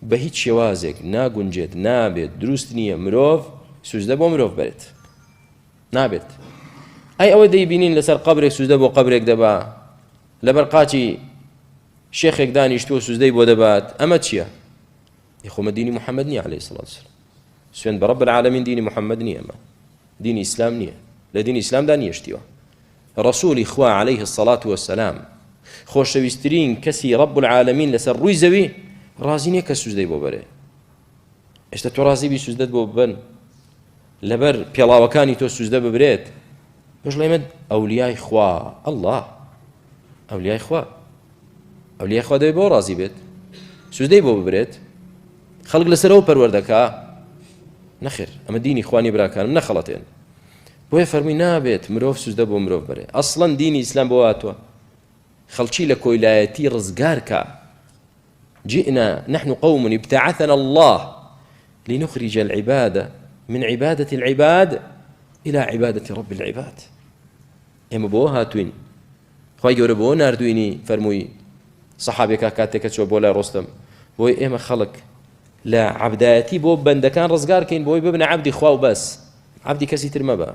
بە هیچ شێوازێک ناگونجێت، نابێت، دروست نییە مرۆڤ سوزدە بۆ مرۆڤ بێت، نابێت. ئەی ئەوە دەیبینین لەسەر قەبرێک سوزدە بۆ قەبرێک دەبا، لەبەر قاچی شێخێک دانیشتووە سوزدەی بۆ دەبات، ئەمە چییە؟ خۆمە دینی محەممەد نییە عەلەیهی سڵات وسەلام. سوێن بە ڕەب العالەمین دینی محەممەد نییە، ئەمە دینی ئیسلام نییە، لە دینی ئیسلامدا نیشتیوە. ڕەسوولی خوا عەلەیهی السەڵات وەسەلام خۆشەویستترین کەسی ڕەب العالەمین لەسەر ڕووی زەوی ڕازی نییە کە سوزدەی بۆ بەرێ. ئێستا تۆ ڕازی بی سوزدەت بۆ ببەن لەبەر پێڵاوەکانی تۆ سوزدە ببرێت، پێش لەمە ئەولیای خوا، ئەڵڵاه ئەولیای خوا، ئەولیای خوا دەبێت بۆ ڕازی بێت سوزدەی بۆ ببرێت. خەڵک لەسەرەوە پەروەردەکا، نەخێر، ئەمە دینی خوانی براکانم نەخەڵەتێن. بۆیە فەرمی نابێت مرۆڤ سوزدە بۆ مرۆڤ بەرێ. ئەسڵەن دینی ئیسلام بۆ هاتووە خەڵکی لە کۆیلایەتی ڕزگار کە. جئنا نحن قوم ابتعثنا الله لنخرج العبادة من عبادة العباد إلى عبادة رب العباد. ئێمە بۆ هاتوین، خوای گەورە بۆ ناردوینی فەرمووی سەحابێکە کاتێکە چۆ بۆ لای ڕۆستەم، بۆی ئێمە خەڵک لە عەبدایەتی بۆ بەندەکان ڕزگارکەین، بۆی ببنە عەبدی خوا و بەس، عەبدی کەسی تر مەبە.